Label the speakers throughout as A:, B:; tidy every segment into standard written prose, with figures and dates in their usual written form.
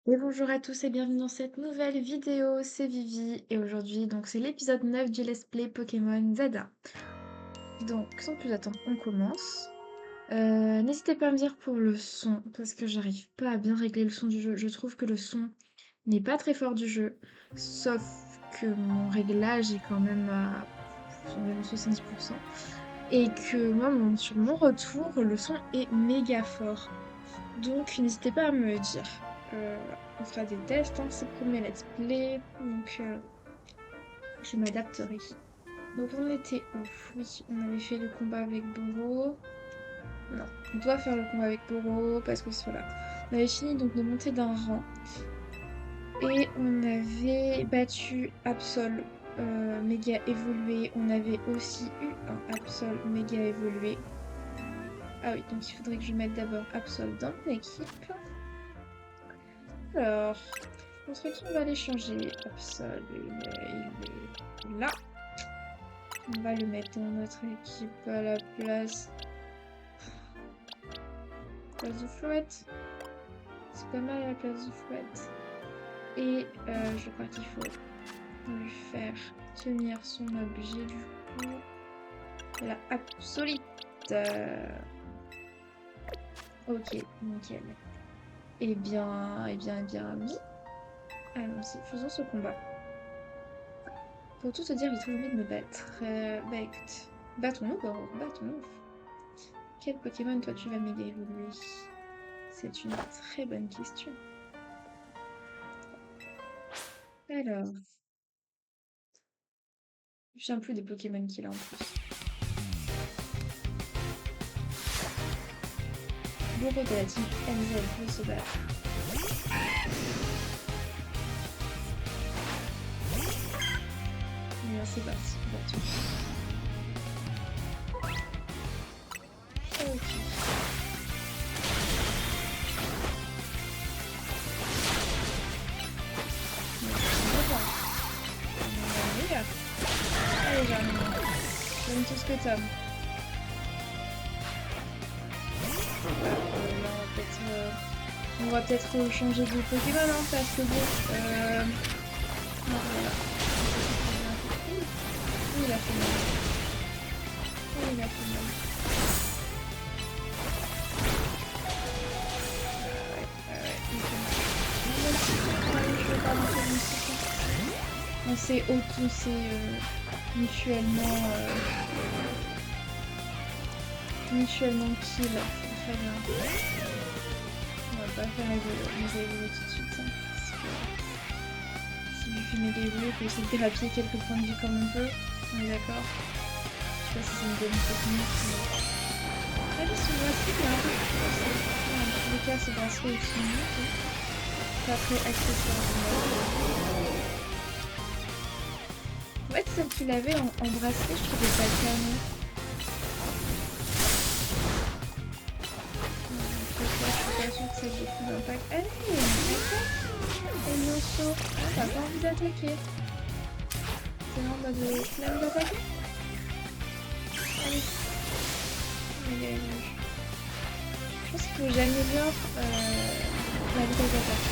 A: Et bonjour à tous et bienvenue dans cette nouvelle vidéo, c'est Vivi et aujourd'hui donc c'est l'épisode 9 du Let's Play Pokémon Zada. Donc sans plus attendre, on commence. N'hésitez pas à me dire pour le son parce que j'arrive pas à bien régler le son du jeu. Je trouve que le son n'est pas très fort du jeu, sauf que mon réglage est quand même à environ 70% et que moi sur mon retour le son est méga fort. Donc, n'hésitez pas à me dire. Voilà. On fera des tests, hein, c'est le premier let's play, donc je m'adapterai. Donc, on était où? Oui, on avait fait le combat avec Boro. Non, on doit faire le combat avec Boro parce que voilà. On avait fini donc de monter d'un rang et on avait battu Absol méga évolué. On avait aussi eu un Absol méga évolué. Ah oui, donc il faudrait que je mette d'abord Absol dans mon équipe. Alors, notre équipe va les changer. Hop, ça, il est là. On va le mettre dans notre équipe à la place. Place de Fouette. C'est pas mal à la place de Fouette. Et je crois qu'il faut lui faire tenir son objet du coup. La Absolite. Ok, nickel. Oui. Allons-y, faisons ce combat. Pour tout te dire, il est très envie de me battre. Bah écoute, battons-nous, Goro, battons-nous. Quel Pokémon toi tu vas méga évoluer? C'est une très bonne question. Alors, je ne me souviens plus des Pokémon qu'il a en plus. Goro de la team MZ, le sauvage. Et bien c'est parti, battu. Ok. Allez, Germain. Donne tout ce que t'as. On va peut-être changer de Pokémon, hein, parce que bon, non, voilà. Il a fait mal. Il a fait mal. Ouais, il fait mal. Je vais pas lancer mon cycle. On s'est mutuellement kill. Très bien. On va pas faire méga évoluer tout de suite. Hein, parce que si je fais méga évoluer, il faut essayer de grappiller quelques points de vie comme on peut. On est d'accord? Je sais pas si c'est une bonne technique. Mais... Ah oui, ce bracelet il est un peu plus. En tous les cas, ce bracelet est unique. Pas très accessoire de moi. En fait, celle qu'il avait en bracelet, je trouvais ça canon. Je suis pas sûre que ça ait beaucoup d'impact. Allez, attaque! Et Nosso, ah, t'as pas envie d'attaquer. C'est là en mode flamme d'attaquer? Allez. Je pense qu'il faut que j'améliore la vitesse d'attaque.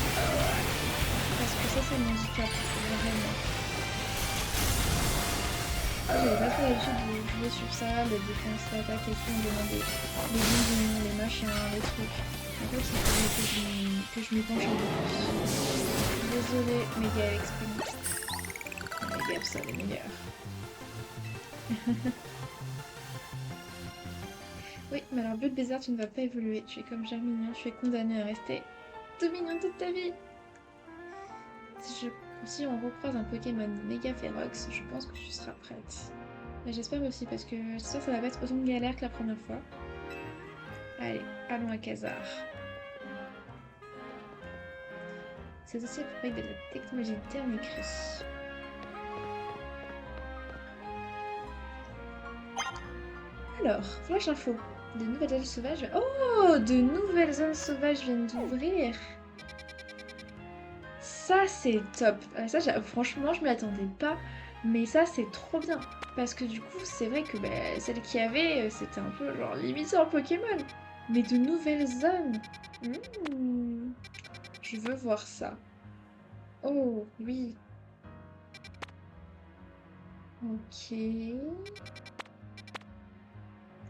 A: Parce que ça, c'est mon handicap, vraiment. J'avais pas trop l'habitude de jouer sur ça, les défenses d'attaque et tout, on demandait les donjons, les machins, les trucs. En fait, il fallait que je m'y penche un peu plus. Désolée, méga expérience. Méga, ça les meilleurs. Oui, mais alors, Bleu Bizarre, tu ne vas pas évoluer. Tu es comme Germignon, tu es condamné à rester tout mignon toute ta vie. Si on recroise un Pokémon méga férox, je pense que tu seras prête. J'espère aussi parce que j'espère que ça va pas être autant de galère que la première fois. Allez, allons à Khazar. C'est aussi avec de la technologie Termicry. Alors, flash info. De nouvelles zones sauvages. Oh, de nouvelles zones sauvages viennent d'ouvrir. Ça, c'est top. Ça, franchement, je m'y attendais pas. Mais ça, c'est trop bien. Parce que du coup, c'est vrai que celle qu'il y avait, c'était un peu genre limité en Pokémon. Mais de nouvelles zones. Je veux voir ça. Oh, oui. Ok.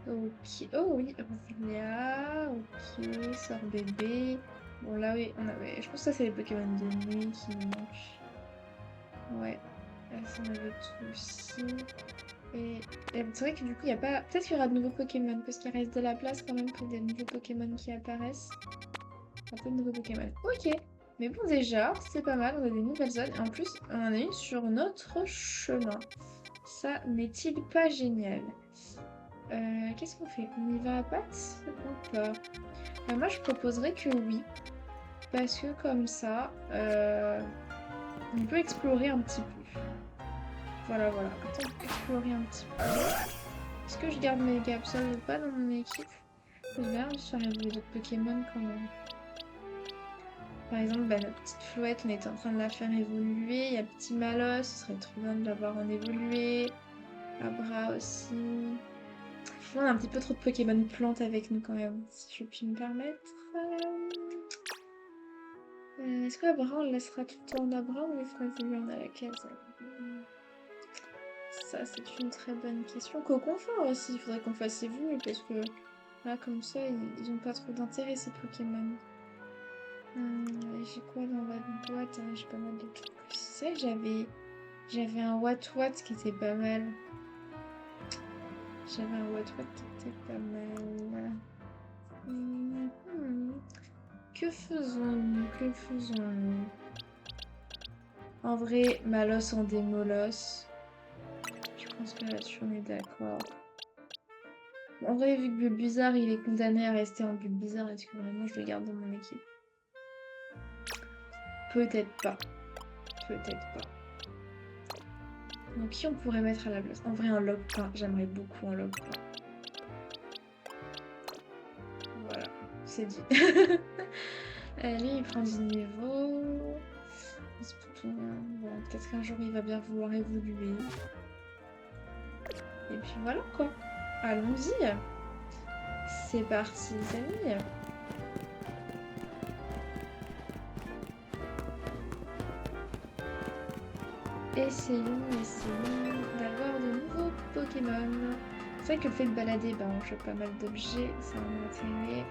A: Ok. Oh oui, Ophelia. Ok, sort bébé. Bon, là, oui, on avait... Je pense que ça, c'est les Pokémon de nuit qui nous manquent. Ouais. Là, ça, on avait tout aussi. Et c'est vrai que du coup, il n'y a pas... Peut-être qu'il y aura de nouveaux Pokémon, parce qu'il reste de la place quand même pour des nouveaux Pokémon qui apparaissent. Un peu de nouveaux Pokémon. Ok. Mais bon, déjà, c'est pas mal. On a des nouvelles zones. Et en plus, on en a une sur notre chemin. Ça n'est-il pas génial? Qu'est-ce qu'on fait? On y va à pattes ou pas? Moi, je proposerais que oui. Parce que comme ça, on peut explorer un petit peu. Voilà, voilà. Attends, on peut explorer un petit peu. Est-ce que je garde mes Gapsol ou pas dans mon équipe? J'ai bien envie de faire évoluer d'autres Pokémon quand même. Par exemple, bah, notre petite Flouette, on est en train de la faire évoluer. Il y a Petit Malos, ce serait trop bien de l'avoir en évolué. Abra aussi. On a un petit peu trop de Pokémon plantes avec nous quand même, si je puis me permettre. Est-ce que Abra, on le laissera tout le temps en Abra ou on le fera évoluer en Alakazam? Ça, c'est une très bonne question. Coconfort aussi, il faudrait qu'on fasse évoluer parce que là, comme ça, ils ont pas trop d'intérêt ces Pokémon. J'ai quoi dans votre boîte? J'ai pas mal de trucs. C'est vrai que j'avais un What qui était pas mal. J'avais un What qui était pas mal. Que faisons-nous? Que faisons-nous? En vrai, Malos en démolos. Je pense que là-dessus on est d'accord. En vrai, vu que Bulbizarre il est condamné à rester en Bulbizarre, est-ce que vraiment je le garde dans mon équipe? Peut-être pas. Peut-être pas. Donc qui on pourrait mettre à la place? En vrai, un Lopunny. J'aimerais beaucoup un Lopunny. Voilà, c'est dit. Lui, il prend du niveau. Bon, peut-être qu'un jour il va bien vouloir évoluer. Et puis voilà quoi. Allons-y. C'est parti, les amis. Essayons d'avoir de nouveaux Pokémon. C'est vrai que le fait de balader, bah, on chope pas mal d'objets, ça a un intérêt.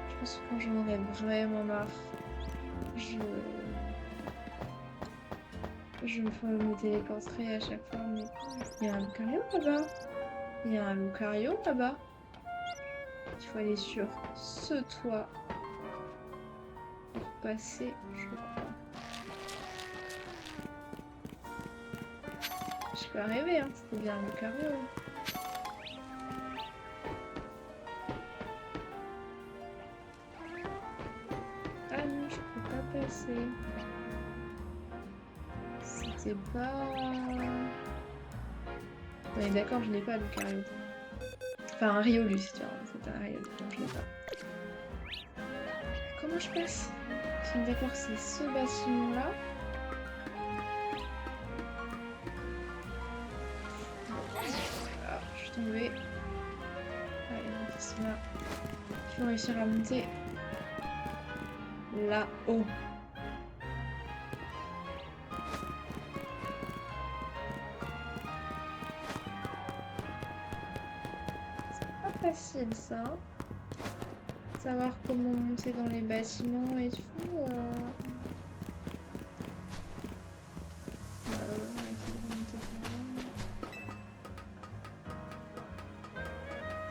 A: Je pense que quand j'en aurais vraiment marre, je me téléporterai à chaque fois. Mais il y a un Lucario là-bas. Il y a un Lucario là-bas. Il faut aller sur ce toit pour passer, je crois. Je peux rêver, hein. C'était bien un Lucario. Ah non, je peux pas passer. C'était pas... On est d'accord, je l'ai pas, Lucario. Enfin, un Riolu, c'est un Riolu, donc je l'ai pas. Comment je passe? Je suis d'accord, c'est ce bâtiment-là. Alors, je suis tombée. Allez, donc ils sont là. Il faut réussir à monter là-haut. C'est pas facile ça. Savoir comment monter dans les bâtiments et tout.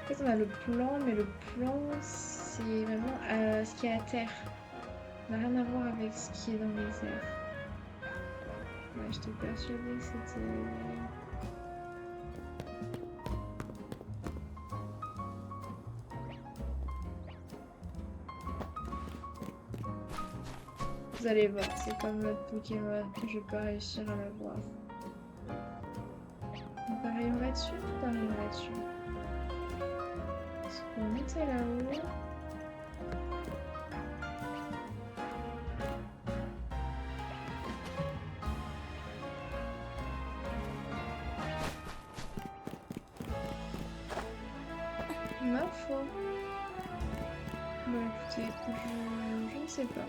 A: En fait, on a le plan, mais le plan, c'est vraiment ce qui est à terre. Ça n'a rien à voir avec ce qui est dans les airs. Ouais, j'étais persuadée que c'était... Vous allez voir, c'est comme l'autre Pokémon, je vais pas réussir à l'avoir. On peut arriver là-dessus? On peut arriver là-dessus. Est-ce qu'on peut monter là-haut? Ma foi. Bon écoutez, je ne sais pas.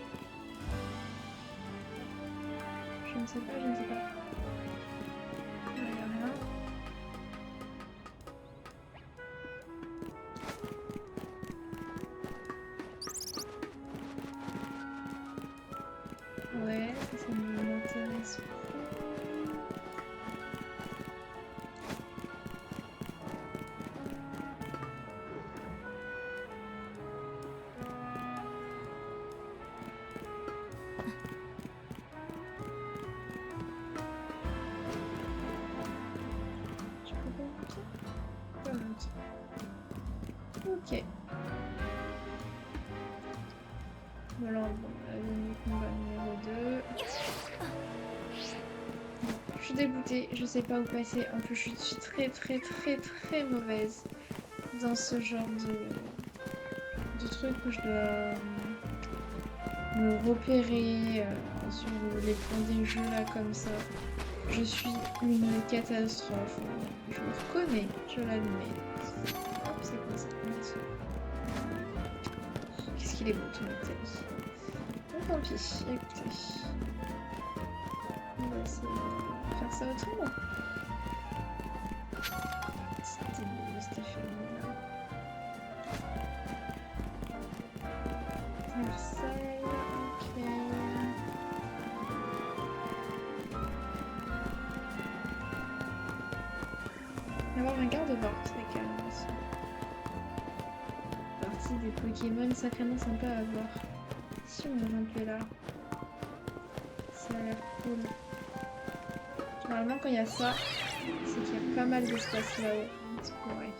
A: Je ne sais pas, je ne sais pas. Il n'y a rien. Ouais, ça m'intéresse pas. Je peux pas monter? Pas monter. Ok. Voilà, bon, la zone de combat numéro 2. Je suis dégoûtée, je sais pas où passer. En plus, je suis très mauvaise dans ce genre de truc où je dois me repérer sur les points des jeux là comme ça. Je suis une catastrophe. Je me reconnais, je l'admets. Hop, c'est quoi ça? Qu'est-ce qu'il est beau ton Italie. Bon, tant pis, écoutez. On va essayer de faire ça autrement. C'était beau, Stéphanie là. Marseille, ok. Avoir un garde-bord, c'est calme aussi. Partie des Pokémon sacrément sympa à voir. Si on est un peu là. Ça a l'air cool. Normalement quand il y a ça, c'est qu'il y a pas mal d'espace là-haut à explorer.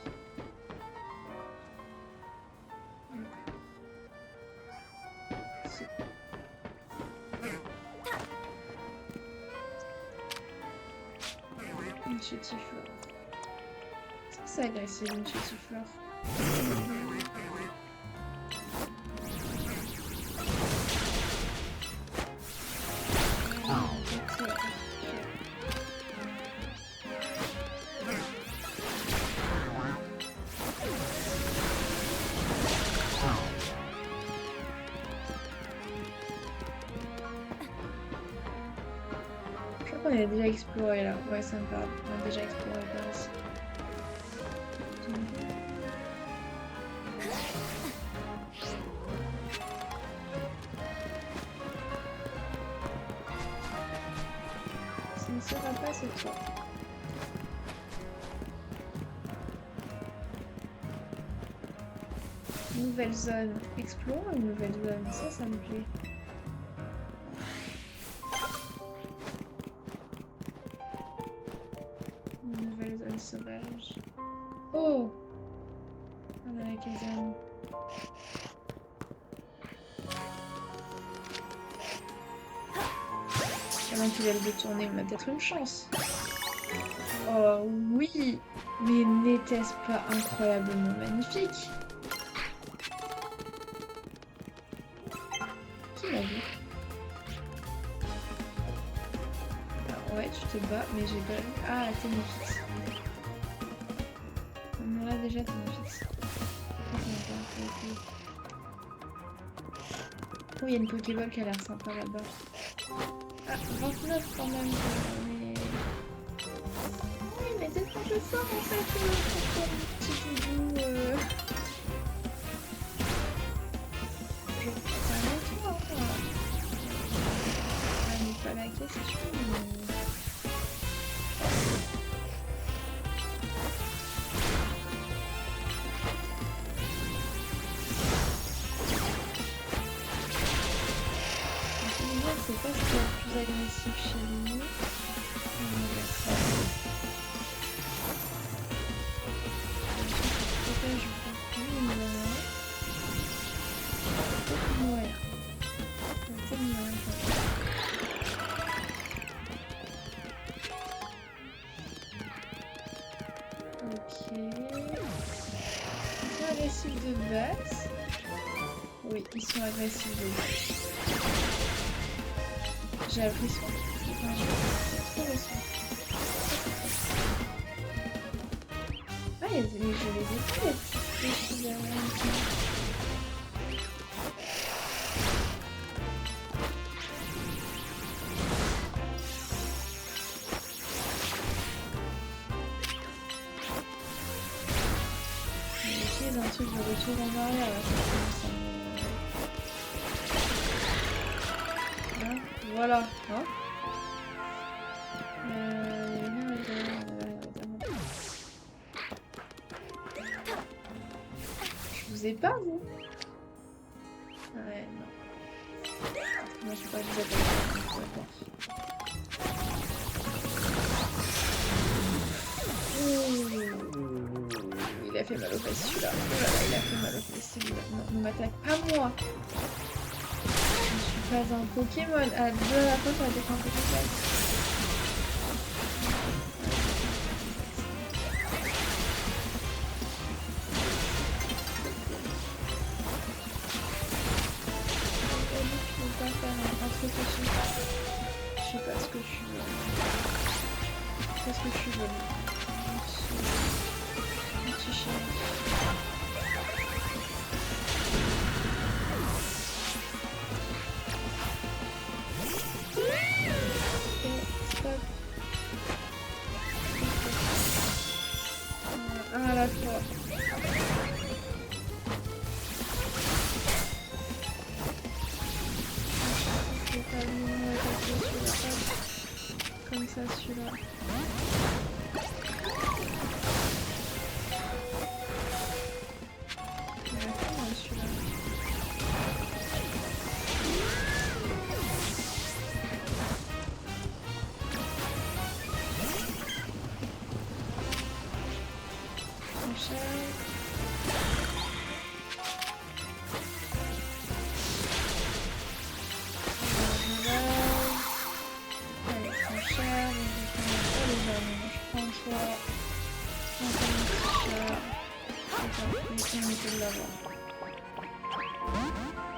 A: Une chétiflore. C'est agressif une chétiflore. On a déjà exploré là, ouais ça me parle, on a déjà exploré par ici. Ce ne sera pas ce tour. Nouvelle zone, explorons une nouvelle zone, ça me plaît. Sauvage. Oh! On a la caserne. Avant qu'il aille détourner, on a peut-être une chance. Oh oui! Mais n'était-ce pas incroyablement magnifique? Qui l'a vu? Alors, ouais, tu te bats, mais j'ai pas vu. Ah, t'es Néphix. On en a déjà ton Néphix. Oh, il y a une Pokéball qui a l'air sympa là-bas. Ah, 29 quand même. Mais... oui, mais c'est trop fort en fait pour ton petit doudou. Je prends pas avec toi. Ah, mais pas la question. C'est pas ce qui est le plus agressif chez lui. Protège beaucoup, ouais. C'est mieux. Ok. Ils sont agressifs de base. Oui, ils sont agressifs de base. J'ai appris ça. Enfin, j'ai trop reçu. Ah, mais je les ai plus, les petits derrière. truc de retour en arrière là, ça commence à me... Hein, voilà, hein. Il y avait rien à dire, Je vous ai pas, vous? Ouais, non. Moi, je sais pas vous appeler. Il a fait mal aux fesses celui-là. Oh là là, il a fait mal aux fesses celui-là. Non, ne m'attaque pas moi. Je ne suis pas un Pokémon. Ah, de la fois, ça va être un Pokémon. Je sais pas ce que je suis venue. Qu'est-ce que je suis venue? Un petit chien. Stop. Un à la fois. Comme ça, celui-là. Il a fait mal, celui-là.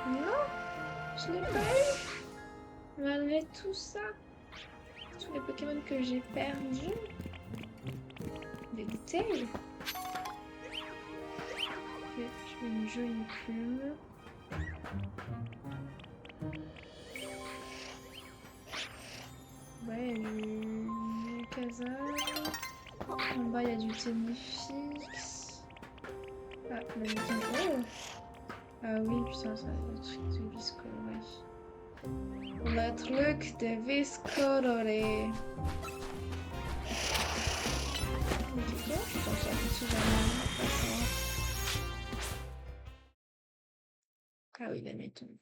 A: Non, je l'ai pas eu. Malgré tout ça, tous les Pokémon que j'ai perdus, des bouteilles. Ok, je fais une jolie plume. Ouais, il y a du Kazan. En bas, il y a du Tenefix. Ah, le oh. Ah oui, putain, ça va être le truc de Viscolore. Le truc de Viscolore. Mais du coup, je pense que si jamais. Ah oui, la méthode.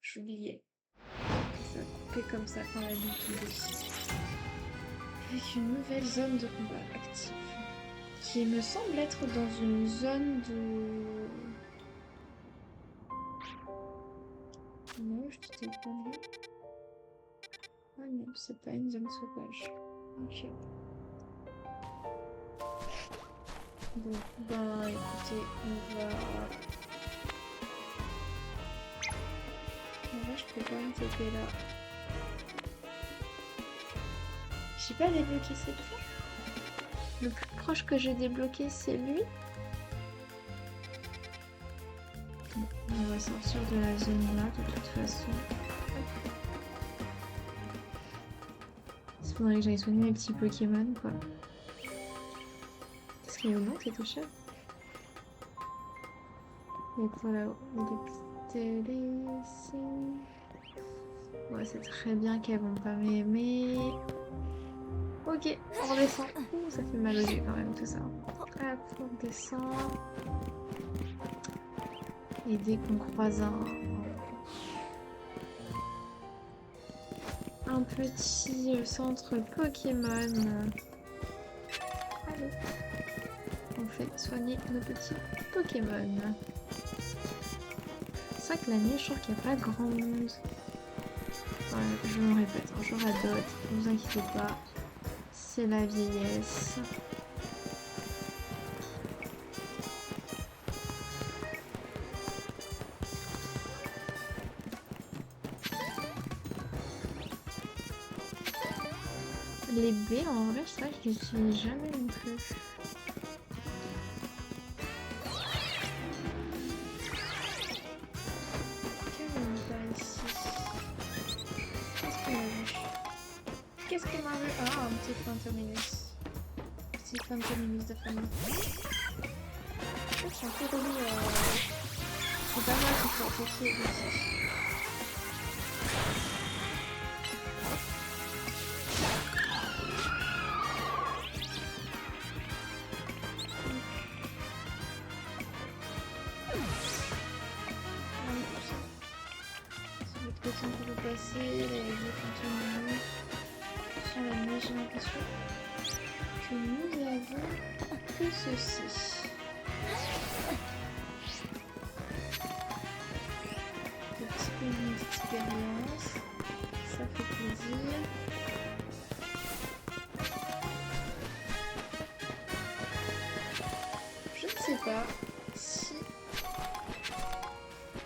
A: J'oubliais. Ça coupait comme ça quand la nuit tombait. Avec une nouvelle zone de combat active. Qui me semble être dans une zone de... Non, je te dis pas non. Ah non, c'est pas une zone sauvage. Ok. Bon, bah écoutez, on va... En vrai, je peux quand même t'aider là. J'ai pas débloqué cette fois. Le plus proche que j'ai débloqué, c'est lui. Bon, on va sortir de la zone là, de toute façon. Il faudrait que j'aille soigner mes petits Pokémon, quoi. Qu'est-ce qu'il y a au nom, cette chef? Et voilà, il y a des petites télés ici. Ouais, c'est très bien qu'elles vont pas m'aimer. Ok, on redescend. Ouh, ça fait mal aux yeux quand même tout ça. Hop, on redescend. Et dès qu'on croise un petit centre Pokémon, allez, on fait soigner nos petits Pokémon. C'est vrai que la nuit, je trouve qu'il n'y a pas grand monde. Ouais, je me répète, hein, j'aurai d'autres, ne vous inquiétez pas. C'est la vieillesse. Les baies, en vrai, c'est vrai que je les utilise jamais non plus. Qu'est-ce qu'on a ici? Qu'est-ce qu'on a vu? Qu'est-ce qu'on a vu? Ah, un petit Fantominus. Petit Fantominus de famille. trouve que c'est un peu relou. C'est pas mal qu'il faut attaquer aussi. C'est l'autre côté on peut le passer, là il y a des continue. Sur la nuit, j'ai l'impression que nous avons que ceci. Un petit peu d'expérience, ça fait plaisir. Je ne sais pas si,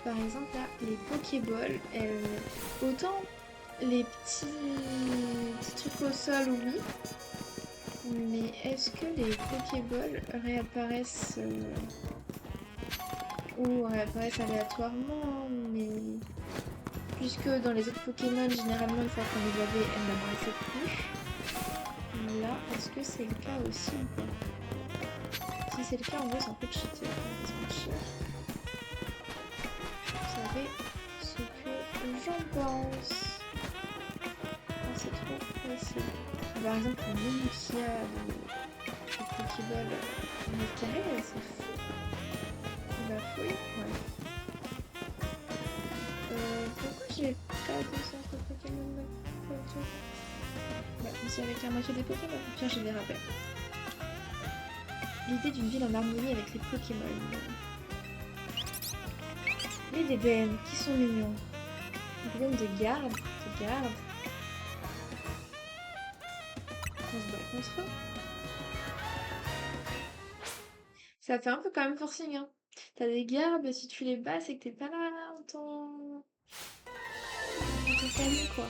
A: par exemple là, les Pokéballs, autant les petits trucs au sol, oui, mais est-ce que les Pokéballs réapparaissent ou réapparaissent aléatoirement, mais puisque dans les autres Pokémon, généralement, une fois qu'on les avait, elles n'apparaissaient plus. Là, est-ce que c'est le cas aussi ou pas? Si c'est le cas, en vrai, c'est un peu cheaté. Vous savez ce que j'en pense. Ah, c'est trop facile. Par exemple, pour Lucia, le Pokéball carré, c'est fou. La fouille, ouais. Pourquoi j'ai pas de centre Pokémon autour? Bah, c'est avec la moitié des Pokémon. Tiens, j'ai des rappels. L'idée d'une ville en harmonie avec les Pokémon. Les DBM, qui sont mignons. Un problème de garde. On se bat contre eux. Ça fait un peu quand même forcing, hein. T'as des gardes, si tu les bats, c'est que t'es pas là en ton famille, quoi.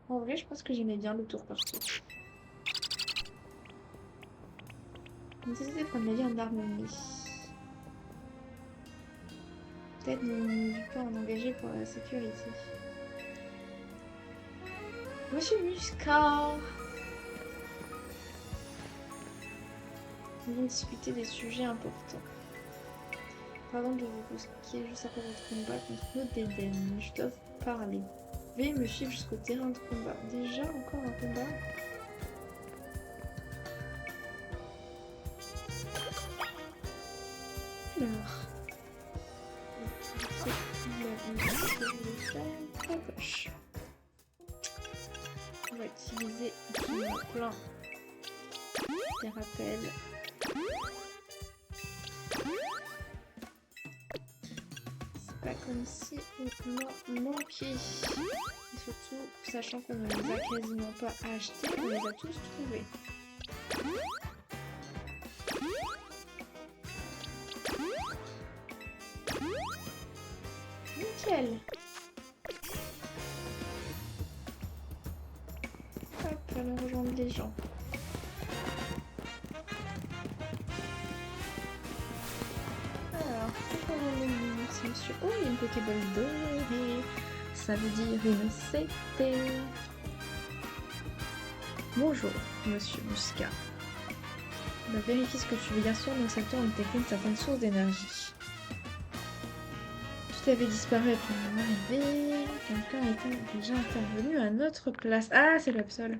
A: En vrai, je pense que j'aimais bien le tour par tour. Nécessité de prendre la vie en harmonie. Peut-être ne pas en engager pour la sécurité. Monsieur Muscat, nous allons discuter des sujets importants. Pardon de vous brusquer juste après votre combat contre Nodeden. Je dois vous parler. Veuillez me suivre jusqu'au terrain de combat. Déjà encore un combat? Alors. On va utiliser plein des rappels. C'est pas comme si on en manquait. Et surtout, sachant qu'on ne les a quasiment pas achetés, on les a tous trouvés. Nickel. Hop, allons rejoindre les gens. Alors, c'est monsieur. Oh, il y a une Pokéball dorée. Ça veut dire une CT. Bonjour, monsieur Muscat. Bah, vérifie ce que tu veux dire sur nos secteurs ont détecté une certaine source d'énergie. Tout avait disparu après mon arrivée. Quelqu'un était déjà intervenu à notre place. Ah, c'est l'Absol.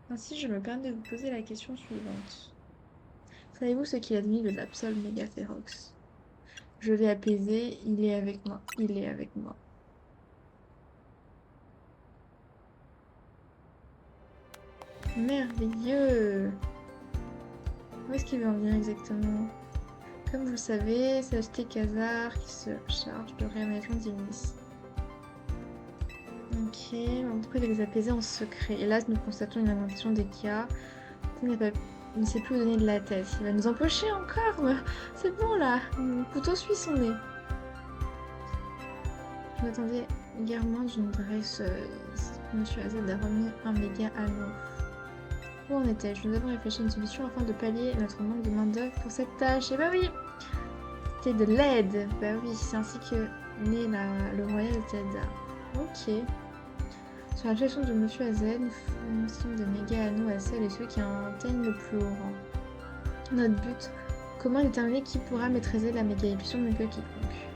A: Ainsi, je me permets de vous poser la question suivante. Savez-vous ce qu'il admit de l'Absol Megaférox? Je l'ai apaisé, il est avec moi. Il est avec moi. Merveilleux! Où est-ce qu'il veut en venir exactement? Comme vous le savez, c'est acheté Khazar qui se charge de réaménagement d'Ilnis. Ok, on peut les apaiser en secret. Hélas, nous constatons une augmentation des cas. Il ne sait plus où donner de la tête. Il va nous empocher encore. C'est bon là, le couteau suit son nez. Je m'attendais également d'une dresseuse. Monsieur Azad a remis un méga anneau. Où en étais-je? Nous avons réfléchi à une solution afin de pallier notre manque de main-d'œuvre pour cette tâche. Et bah oui! C'était de l'aide! Bah oui, c'est ainsi que naît le royal de Zelda. Ok. Sur la gestion de Monsieur Azad, nous fournissons des méga anneaux à celles et ceux qui atteignent le plus haut rang. Notre but, comment déterminer qui pourra maîtriser la méga illusion mieux que quiconque?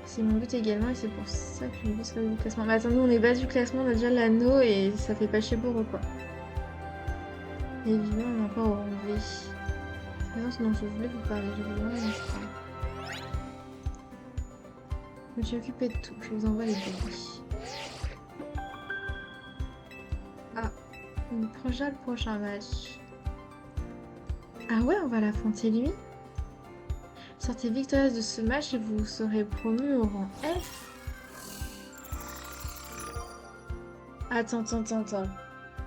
A: C'est mon but également et c'est pour ça que je vise le classement. Mais attends, nous on est bas du classement, on a déjà l'anneau et ça fait pas chier pour eux quoi. Et évidemment, on est encore au rang V. C'est ce dont je voulais vous parler, je vous demande un instant. Je me suis occupée de tout, je vous envoie les colis. Ah, on prend déjà le prochain match. Ah ouais, on va l'affronter lui. Sortez victorieuse de ce match et vous serez promu au rang F. Attends.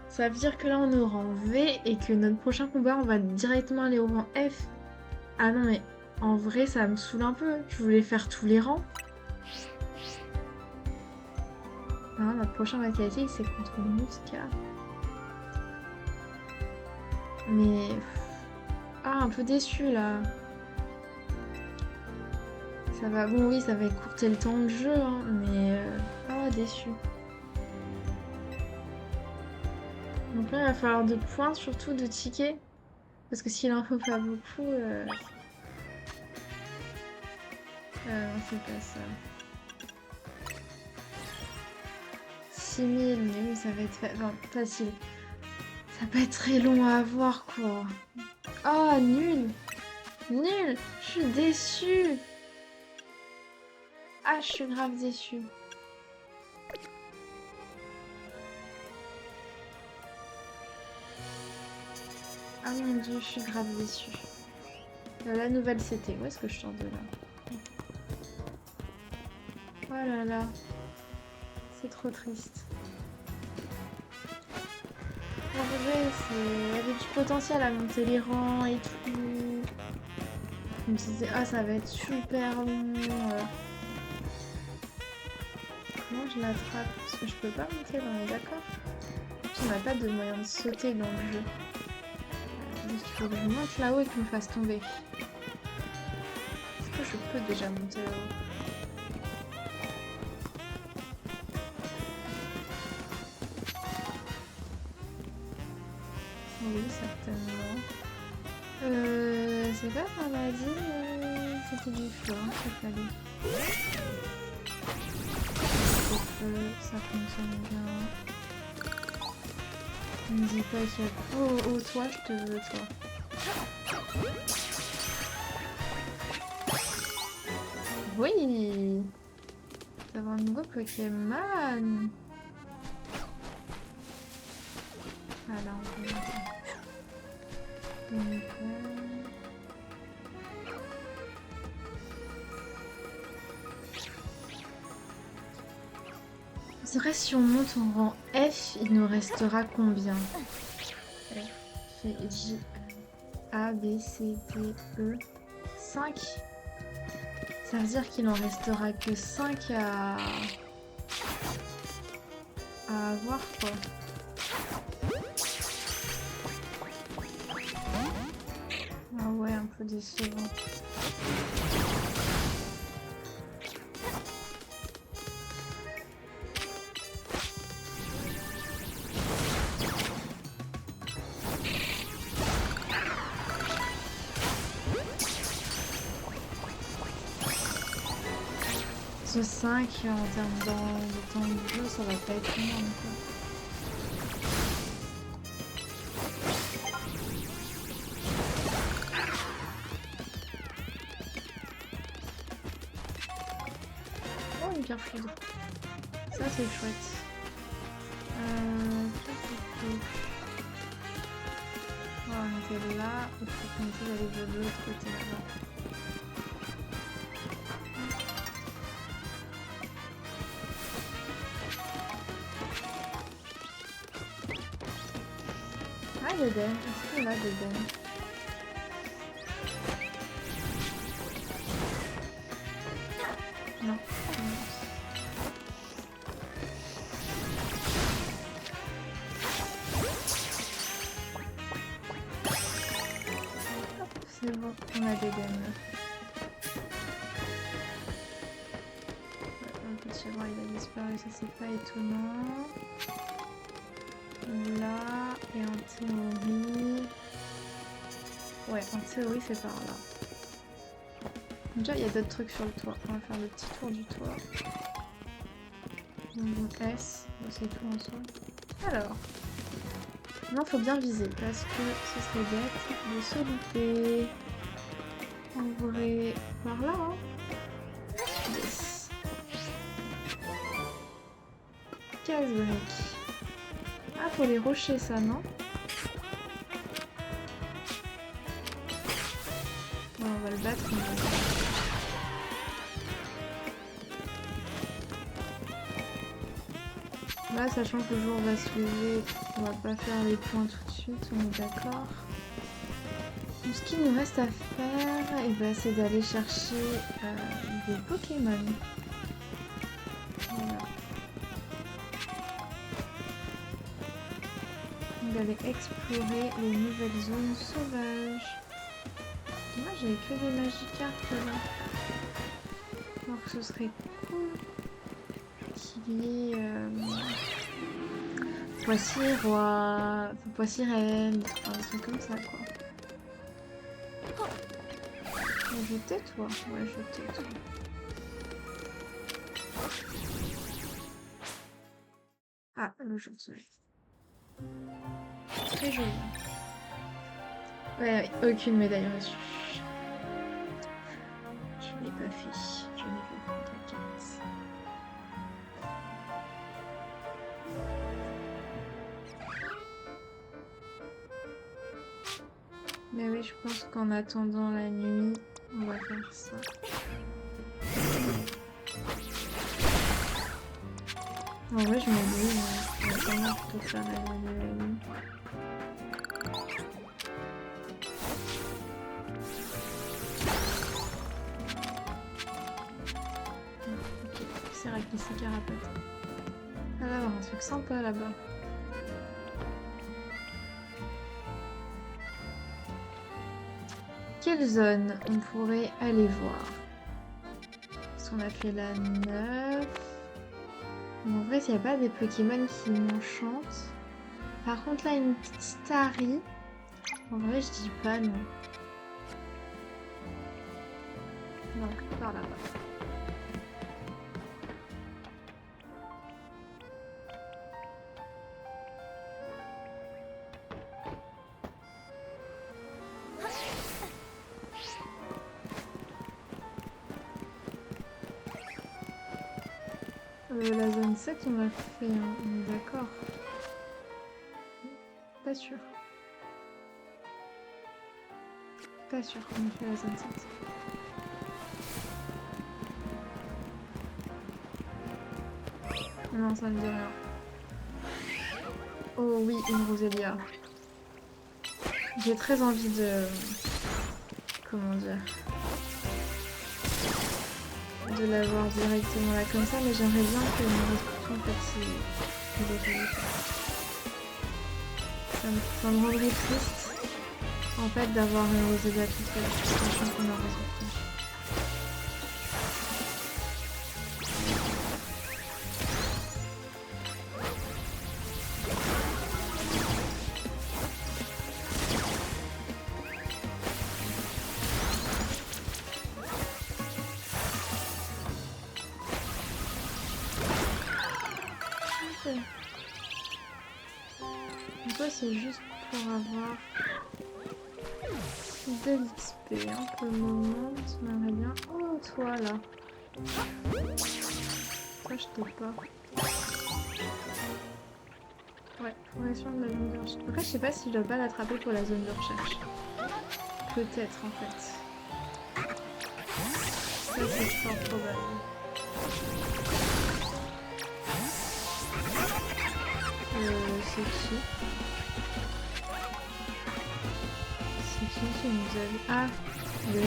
A: Ça veut dire que là on est au rang V et que notre prochain combat on va directement aller au rang F. Ah non mais en vrai ça me saoule un peu. Je voulais faire tous les rangs. Non, notre prochain mathématique c'est contre Muska. Mais... Ah, un peu déçu là. Ça va... Bon oui, ça va écourter le temps de jeu, hein, mais... Ah, déçu. Donc là, il va falloir de points, surtout de tickets. Parce que s'il en faut pas beaucoup... non, c'est pas ça. 6000, mais oui, ça va être facile. Ça va être très long à avoir, quoi. Oh, nul! Nul! Je suis déçue! Ah, je suis grave déçue. Ah mon dieu, je suis grave déçue. La nouvelle CT, où est-ce que je sors de là? Oh là là. C'est trop triste. En vrai, il y avait du potentiel à monter les rangs et tout. Je me disais, ah ça va être super long. Comment je l'attrape? Parce que je peux pas monter là, on est d'accord? On n'a pas de moyen de sauter dans le jeu. Donc il faut que je monte là-haut et qu'il me fasse tomber. Est-ce que je peux déjà monter là-haut? Oui, certainement. C'est pas qu'on m'a dit, c'était du feu, hein, qu'il fallait. Ça fonctionne bien. Ne me dis pas qu'il y a... Oh, toi, je te veux, toi. Oui! Ça va un nouveau Pokémon! Ah là, on peut... C'est vrai, si on monte en rang F, il nous restera combien? F, J, A, B, C, D, E, 5. Ça veut dire qu'il en restera que 5 à avoir, quoi. Ah ouais, un peu décevant. Ce 5 en termes de temps de jeu, ça va pas être énorme, quoi. Oh, une pierre foudre. Ça, c'est chouette. On va monter là. Il faut qu'on essaie d'aller de l'autre côté là-bas. pas d'Eden. Est-ce qu'on a d'Eden? Non. C'est bon, on a d'Eden. Le petit roi il a disparu, ça c'est pas étonnant. Là, et en théorie... Ouais, en théorie c'est par là. Déjà il y a d'autres trucs sur le toit. On va faire le petit tour du toit. Donc S, c'est tout en soi. Alors... Non, faut bien viser parce que ce serait bête de se louper. On vrai par là, hein. Yes. 15 briques. Ah, faut les rochers, ça, non? Bon, on va le battre. Là, sachant que le jour va se lever, on va pas faire les points tout de suite, on est d'accord. Ce qu'il nous reste à faire, c'est d'aller chercher des Pokémon. Voilà. D'aller explorer les nouvelles zones sauvages. Moi j'avais que des Magikarp là. Donc ce serait cool qu'il y ait Poissy-Roi, Poissy-Reine, un truc comme ça quoi. Je tais toi, ouais je tais toi. Ah, le jour de soleil. Très joli. Ouais, aucune médaille reçue. Je l'ai pas fait. Je l'ai fait, t'inquiète. Mais oui, je pense qu'en attendant la nuit, on va faire ça. En vrai, je m'oublie, mais on va vraiment plutôt faire la nuit. C'est vrai que c'est carapate. Ah là, un truc sympa là-bas. Quelle zone on pourrait aller voir? Parce qu'on a fait la 9. En vrai, il n'y a pas des Pokémon qui m'enchantent. Par contre, là, une petite Starry. En vrai, je dis pas non. Non, par là-bas. La zone 7, on l'a fait, hein. On est d'accord. Pas sûr. Pas sûr qu'on ait fait la zone 7. Non, ça me dit rien. Oh oui, une Roselia. J'ai très envie de... Comment dire? De l'avoir directement là comme ça, mais j'aimerais bien que me reste en fait ça me rendrait triste en fait d'avoir une Roselia toute seule, sachant qu'on a raison. Toi c'est juste pour avoir de l'XP hein, pour le moment, ça m'aimerait bien. Oh toi là. Ça je t'ai pas. Ouais, progression de la zone de recherche. Après je sais pas si je dois pas l'attraper pour la zone de recherche. Peut-être en fait. Ça c'est fort probable. C'est qui? qui nous a vu. Ah, oui.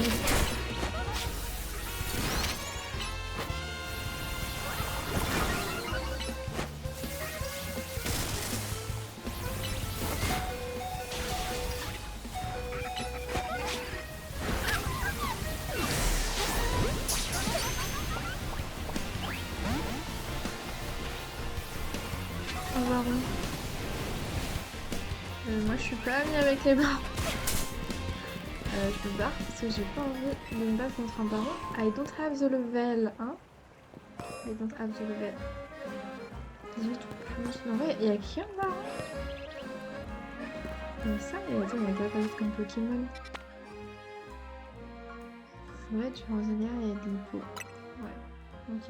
A: Au baron. Moi je suis pas amie avec les barons. Je me barre parce que j'ai pas envie de me battre contre un baron. I don't have the level, hein. I don't have the level. 18 ou plus. En vrai, il y a qui un baron? Mais ça, et attends, il y a pas d'autre comme Pokémon. Ouais, tu vois, Roselia et de l'hippo. Ouais, ok.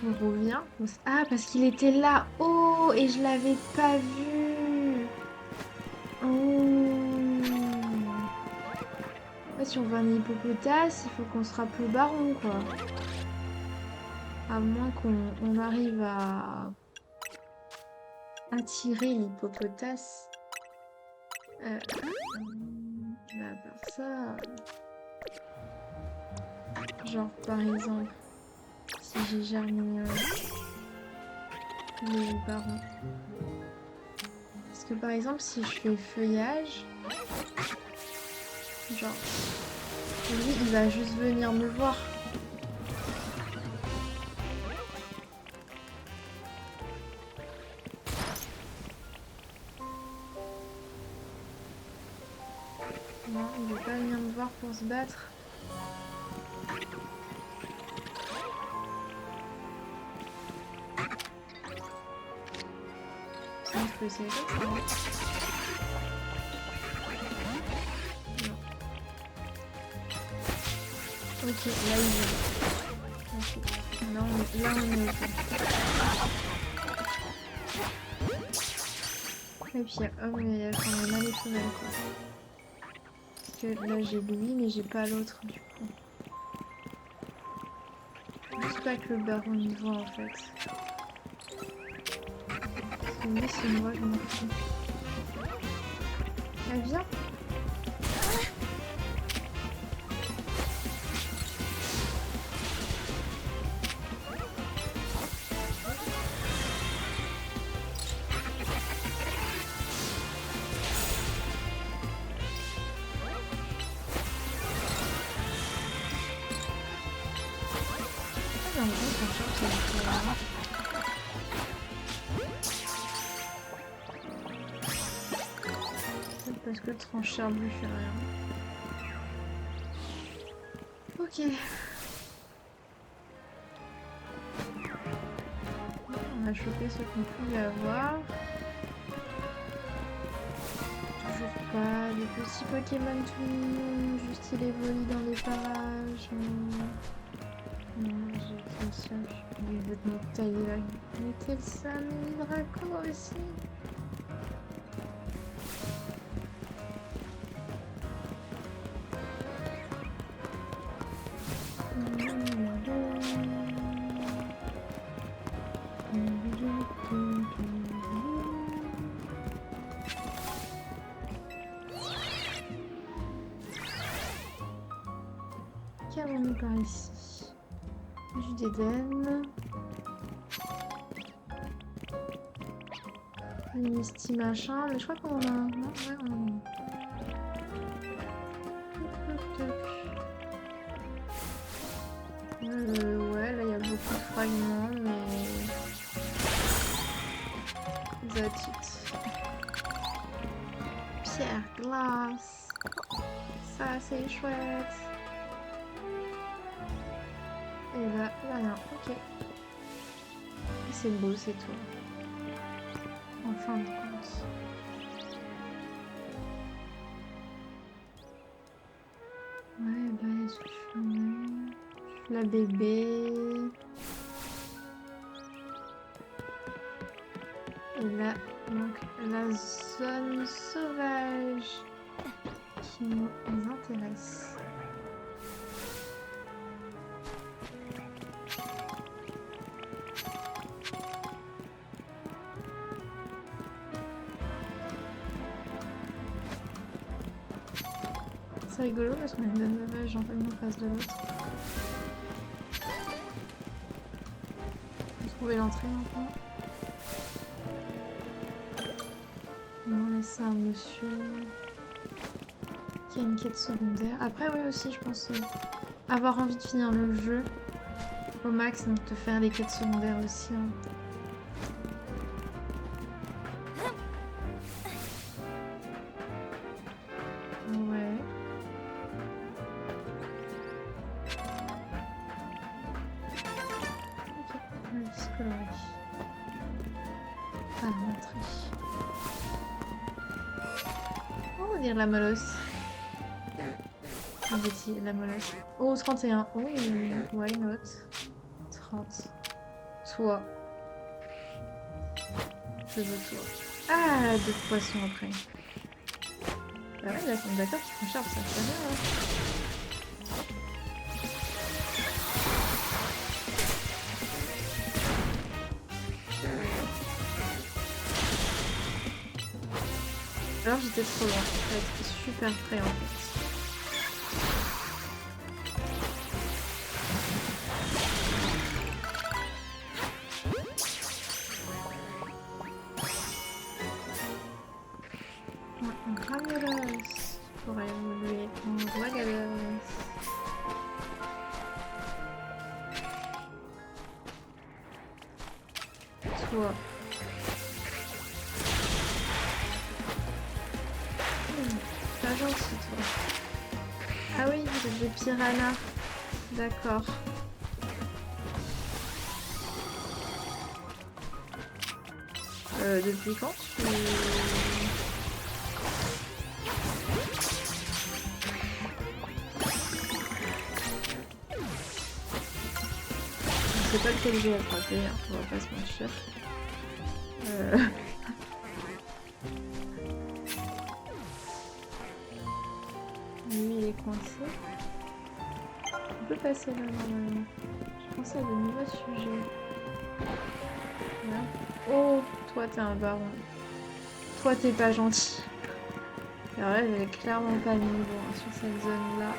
A: On revient. Ah, parce qu'il était là. Oh, et je l'avais pas vu. Oh. Ouais, si on veut un hippopotame, il faut qu'on se rappelle le baron, quoi. À moins qu'on arrive à attirer l'hippopotame. Mais à part ça... Genre, par exemple, si j'ai germé le baron. Parce que par exemple, si je fais feuillage, genre, lui, il va juste venir me voir. Non, il veut pas venir me voir pour se battre. Ça, je peux essayer comme ça. Non. Ok, là il vient. Ok. Non, mais là on est ok. Et puis oh mais enfin, on a les femelles quoi. Parce que là j'ai lui mais j'ai pas l'autre du coup. Juste pas que le baron y voit en fait. Parce que lui c'est moi je m'en fous. Elle vient. En gros, ça cherche peut-être parce que trancheur lui fait rien. Ok. On a chopé ce qu'on pouvait avoir. Toujours pas des petits Pokémon tout mignons, juste il évolue dans les parages. Non, j'ai Telsa, je vais te monter là. Mais Telsa, mais Draco aussi. Qu'avons-nous par ici? Du d'Éden. Une Misty machin, mais je crois qu'on en a un. Non, ouais, on en a un. Ouais, là il y a beaucoup de fragments, mais. That's it. Pierre, glace. Ça, c'est chouette. Et là, il n'y a rien. Ok. C'est beau, c'est tout. En fin de compte. Ouais, bah, il y a du chemin. La bébé. Et là, donc, la zone sauvage qui nous intéresse. rigolo parce qu'on a une dame sauvage en face de l'autre. On va trouver l'entrée maintenant. On laisse ça à monsieur qui a une quête secondaire. Après, oui, aussi, je pense avoir envie de finir le jeu au max, donc de faire les quêtes secondaires aussi. Hein. Ouais. Ok, la discolorie. Ah, l'entrée. Oh, on dirait la molosse. Betty, la molosse. Oh, 31. Oh, why not? 30. Toi. Je veux toi. Ah, deux poissons après. Bah ouais, là, on est d'accord qu'ils font cher, ça fait bien. Hein. Alors j'étais trop loin. Ça va être super près en fait. Un Gramelos pour évoluer en Wagalos. Toi. Pas gentil toi. Ah oui, vous êtes des piranhas. D'accord. Depuis quand tu... Je sais pas lequel j'ai attrapé, hein, on va pas se mentir. Lui il est coincé. On peut passer là normalement. Je pense à de nouveaux sujets. Là. Oh, toi t'es un baron. Toi t'es pas gentil. Alors là j'avais clairement pas le niveau hein, sur cette zone là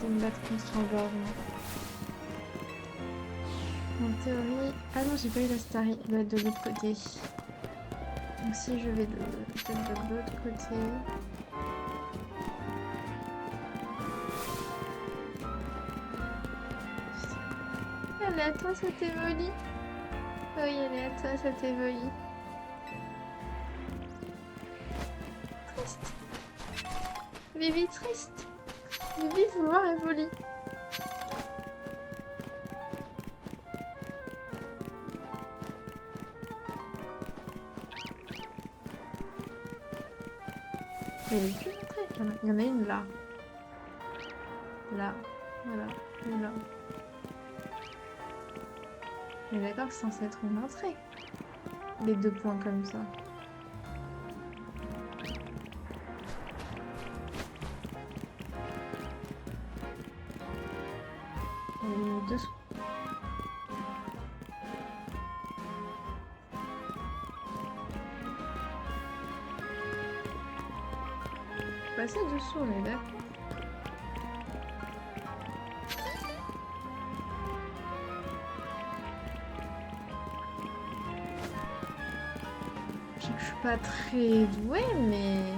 A: de me battre contre un baron. En théorie... Ah non j'ai pas eu la starry, elle doit être de l'autre côté. Donc si je vais de l'autre côté... Elle est à toi cette évolie. Oui elle est à toi cette évolie. Triste. Vivi triste. Vivi vouloir évolie. Mais elle est plus entrée. Il y en a une là. Là. Voilà. Et là. Mais d'accord que c'est censé être une entrée. Les deux points comme ça. Et dessous. Passer dessous, on est d'accord. Je suis pas très douée, mais...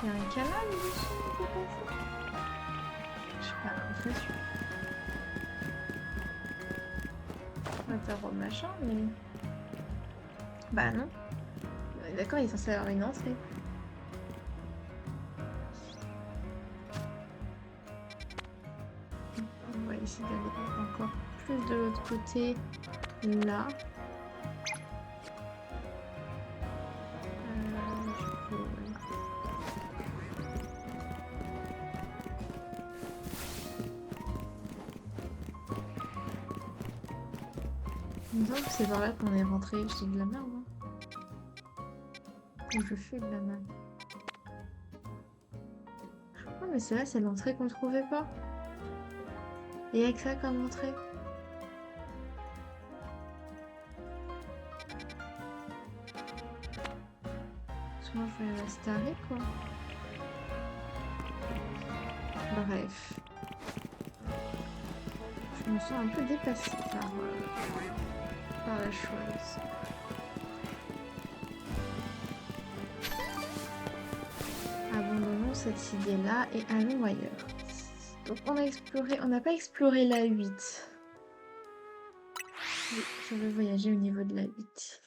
A: Il y a un canal dessous, on peut passer. J'ai pas l'impression. Interrobe machin, mais... Bah non. D'accord, il est censé avoir une entrée. On va essayer d'aller encore plus de l'autre côté. Là. Il me semble que c'est par là qu'on est rentré. Je dis de la merde, hein. Ou je fais de la merde. Oh, mais c'est vrai, c'est l'entrée qu'on trouvait pas. Et avec ça comme entrée. Parce que moi, je vais rester avec, quoi. Bref. Je me sens un peu dépassée par la chose. Abandonnons cette idée-là et allons ailleurs. Donc on n'a pas exploré la 8. Oui, je veux voyager au niveau de la 8.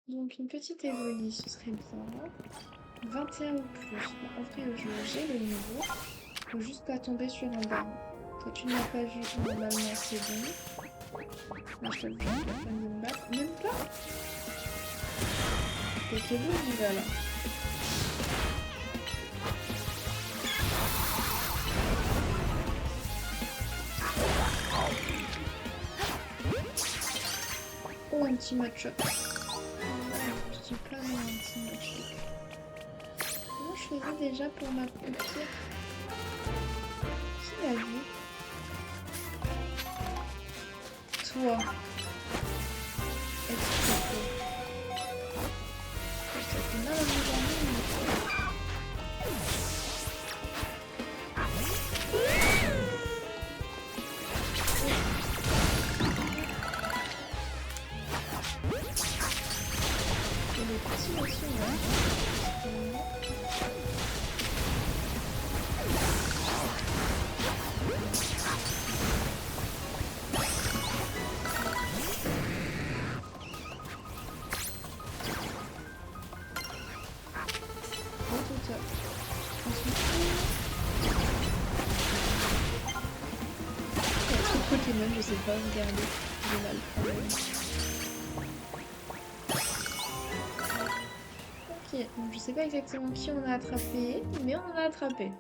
A: Donc une petite évolution, ce serait bien. 21 ou plus. Bah, en vrai, j'ai le niveau. Faut juste pas tomber sur un bar. Toi, tu n'as pas vu, normalement, c'est bon. Là, je te le jure, la peine de me battre. Même pas. T'es que bon, il va là. Oh, un petit match-up. Je dis plein de un petit match-up. Comment je faisais déjà pour m'accomplir? Qui l'a vu? Toi. Explique. Ça fait mal à mes amis, mais... Et le petit monsieur là. Pokémon, je sais pas, regardez, j'ai mal quand même. Ok, donc je sais pas exactement qui on a attrapé, mais on en a attrapé.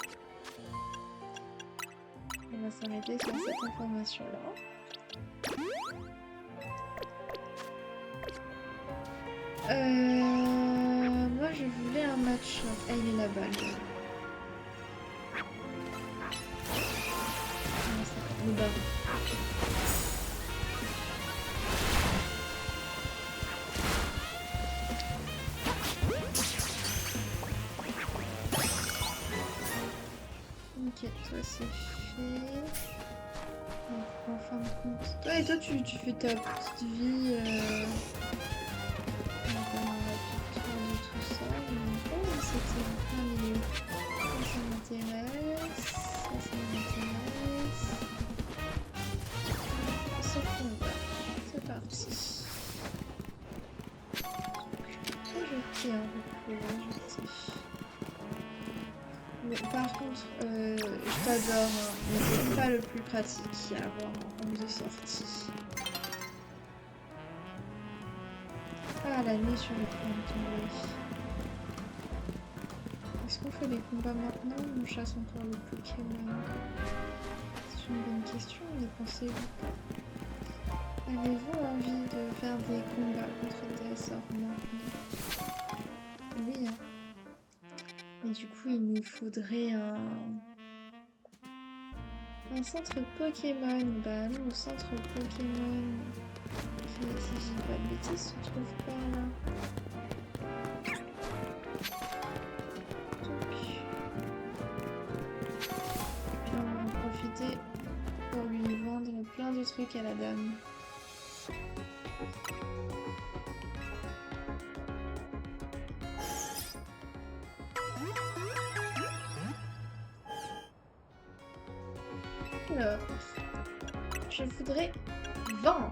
A: On va s'arrêter sur cette information-là. Moi je voulais un match. Ah, il est là-bas, lui. Le baron. Ok, toi c'est fait. Donc, en fin de compte. Toi et toi tu fais ta petite vie. On va faire un rapide tour de tout ça. Oh, c'était en plein milieu. Ça m'intéresse. Ça m'intéresse. Sauf combat. C'est parti. Je tiens un repos, mais par contre, je t'adore, hein, mais c'est pas le plus pratique à avoir en de sortie. Ah, la nuit sur le point de tomber. Est-ce qu'on fait les combats maintenant ou on chasse encore le Pokémon? C'est une bonne question, mais pensez-vous pas? Avez-vous envie de faire des combats contre des sorts maintenant? Oui, hein. Et du coup, il nous faudrait un centre Pokémon. Bah non, le centre Pokémon, qui, si je dis pas de bêtises, se trouve pas là. Donc, on va en profiter pour lui vendre plein de trucs à la dame. Alors, je voudrais vendre.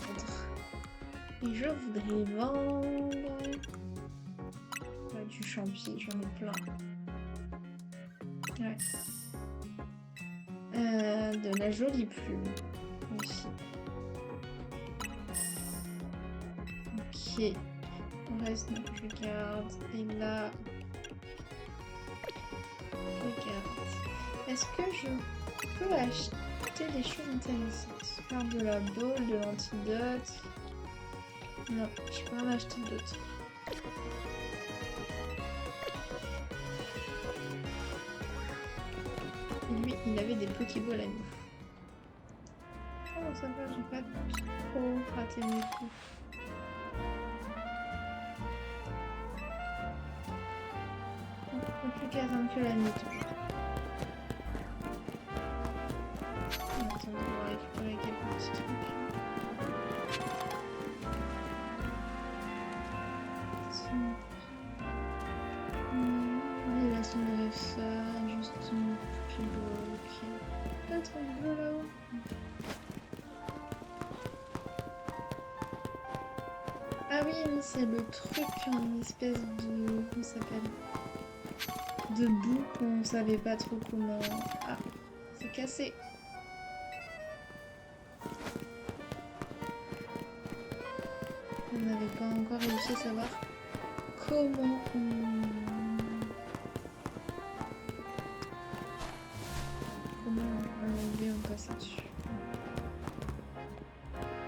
A: Et je voudrais vendre du champi, j'en ai plein. Ouais. De la jolie plume aussi. Ok. On reste, donc je garde. Et là, je garde. Est-ce que je peux acheter des choses intéressantes? Faire de la boule, de l'antidote. Non, je peux en acheter d'autres. Et lui, il avait des Pokéballs à nous. Oh, ça va, j'ai pas trop raté mes coups. qu'à attendre que la nuit tombe. On va attendre de récupérer quelques petits trucs. Il a son RFA, juste son pivot, ok. Pas trop de là-haut. Ah oui, mais c'est le truc, une espèce de... Comment ça s'appelle? De boue qu'on savait pas trop comment... Ah, c'est cassé. On n'avait pas encore réussi à savoir comment enlever, on passe dessus.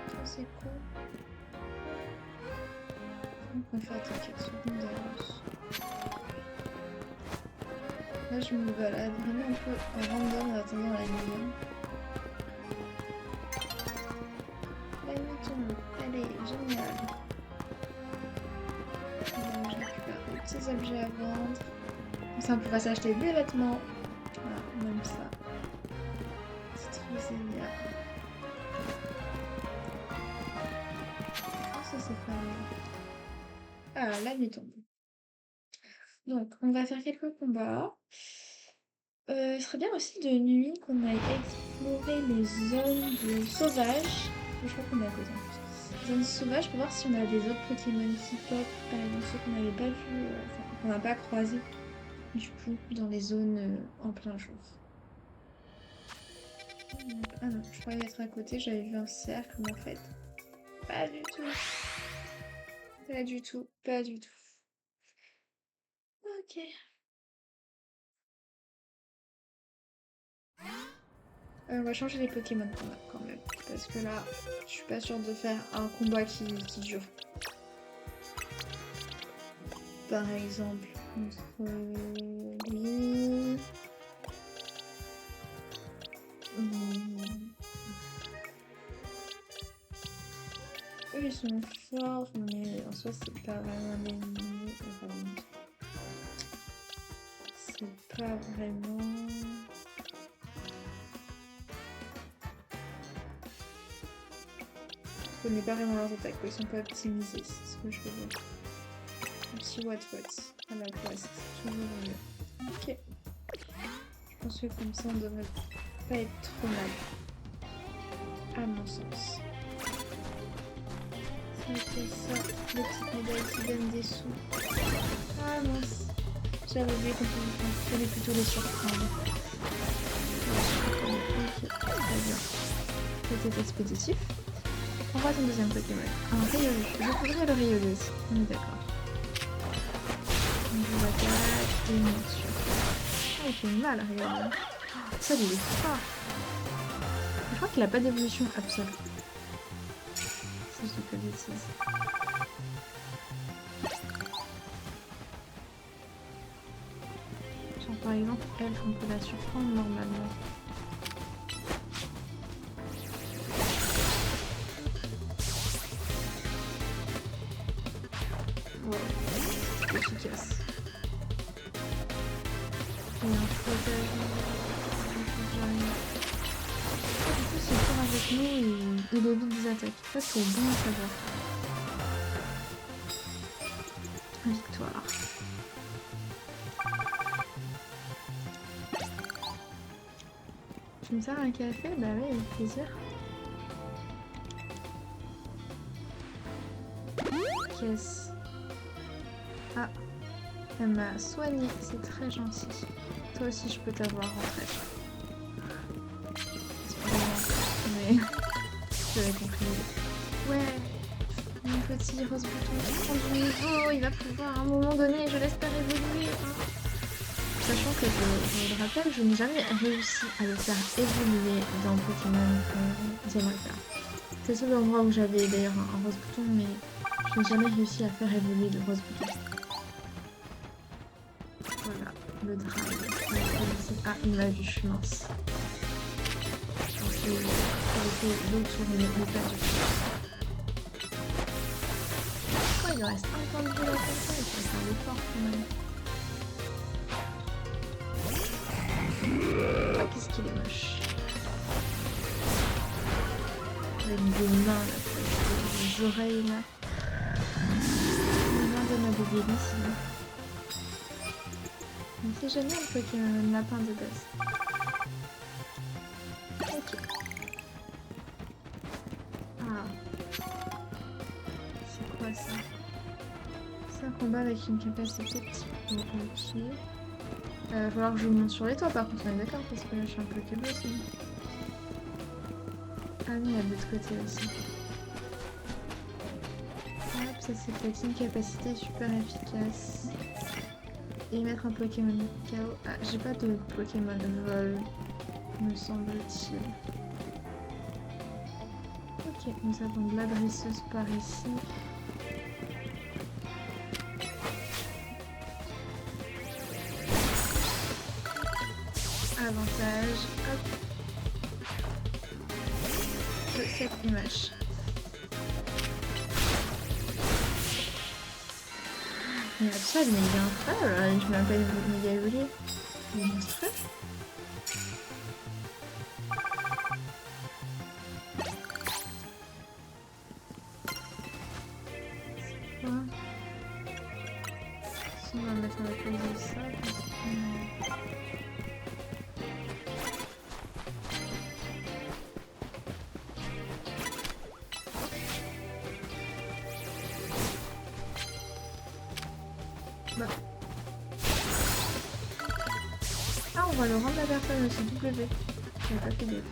A: Ça c'est cool. On va faire des 4 secondes d'avance. Là je me balade vraiment un peu en random en attendant la nuit. La nuit tombe, allez, génial. Je récupère des petits objets à vendre. Comme ça on pourra s'acheter des vêtements. Voilà, même ça. C'est trop génial. Oh, ça c'est fermé. Ah, la nuit tombe. Donc, on va faire quelques combats. Il serait bien aussi de nuit qu'on aille explorer les zones de sauvages. Je crois qu'on est à côté en plus. Zones sauvages pour voir si on a des autres Pokémon qui pop, par exemple ceux qu'on n'avait pas vus, qu'on n'a pas croisés du coup dans les zones en plein jour. Ah non, je croyais être à côté, j'avais vu un cercle, mais en fait, pas du tout. Pas du tout, pas du tout. Ok. On va changer les Pokémon qu'on a quand même. Parce que là, je suis pas sûre de faire un combat qui dure. Par exemple, contre lui. Eux ils sont forts, mais en soi c'est pas vraiment des ennemis. C'est pas vraiment. Je connais pas vraiment leurs attaques, ils sont pas optimisés, c'est ce que je veux dire. Un petit What-What à la place, c'est toujours mieux. Ok. Je pense que comme ça on devrait pas être trop mal. À mon sens. Ok, ça, les petites médailles qui donnent des sous. Ah mince. J'avais oublié qu'on pouvait plutôt les surprendre. Ok, très bien. C'était expéditif. On voit son deuxième Pokémon. Un Riolu. Je voudrais le Riolu aussi. On est d'accord. Donc je l'attaque et une morsure. Ah, il fait mal, Riolu. Ça, il est fort. Je crois qu'il a pas d'évolution absolue. Si je dis pas de bêtises. Genre par exemple, elle, on peut la surprendre normalement. Ouais, c'est efficace. Et un flottage. Du coup, s'il court avec nous, il évite des attaques. Ça, c'est bon à savoir. Victoire. Tu me sers un café? Bah oui, avec plaisir. Caisse. Ah, elle m'a soigné, c'est très gentil. Toi aussi, je peux t'avoir rentré. C'est pas vraiment, mais j'avais compris. Ouais, mon petit rose bouton prend du niveau, il va pouvoir à un moment donné, je l'espère évoluer. Hein. Sachant que je le rappelle, je n'ai jamais réussi à le faire évoluer dans Pokémon Diamant. C'est le seul endroit où j'avais d'ailleurs un rose bouton, mais je n'ai jamais réussi à faire évoluer le rose bouton. Voilà, le drive. Ah, il m'a vu, je suis mince. Je vais l'autre tour, mais pas du tout. Oh, il reste un point de vie là comme ça, il faut faire l'effort quand même. Ah, qu'est-ce qu'il est moche. Avec des mains là, des oreilles là. Les mains de ma bébé ici. Mais c'est jamais un Pokémon lapin de base. Ok. Ah. C'est quoi ça? C'est un combat avec une capacité type. Ok. Va falloir que je vous monte sur les toits par contre, on est d'accord, parce que là je suis un peu câble aussi. Ah oui, il y a de l'autre côté aussi. Hop, ça c'est peut-être une capacité super efficace. Et mettre un Pokémon KO. Ah, j'ai pas de Pokémon vol, me semble-t-il. Ok, nous avons de la dresseuse par ici. Avantage, hop. De cette image. Mais Absal, mais il est incroyable, je m'appelle méga évolué. Il est monstrueux. C'est quoi? Si on va mettre à la place de ça, parce que... Bah. Ah, on va le rendre la personne aussi, W. J'avais pas fait gaffe.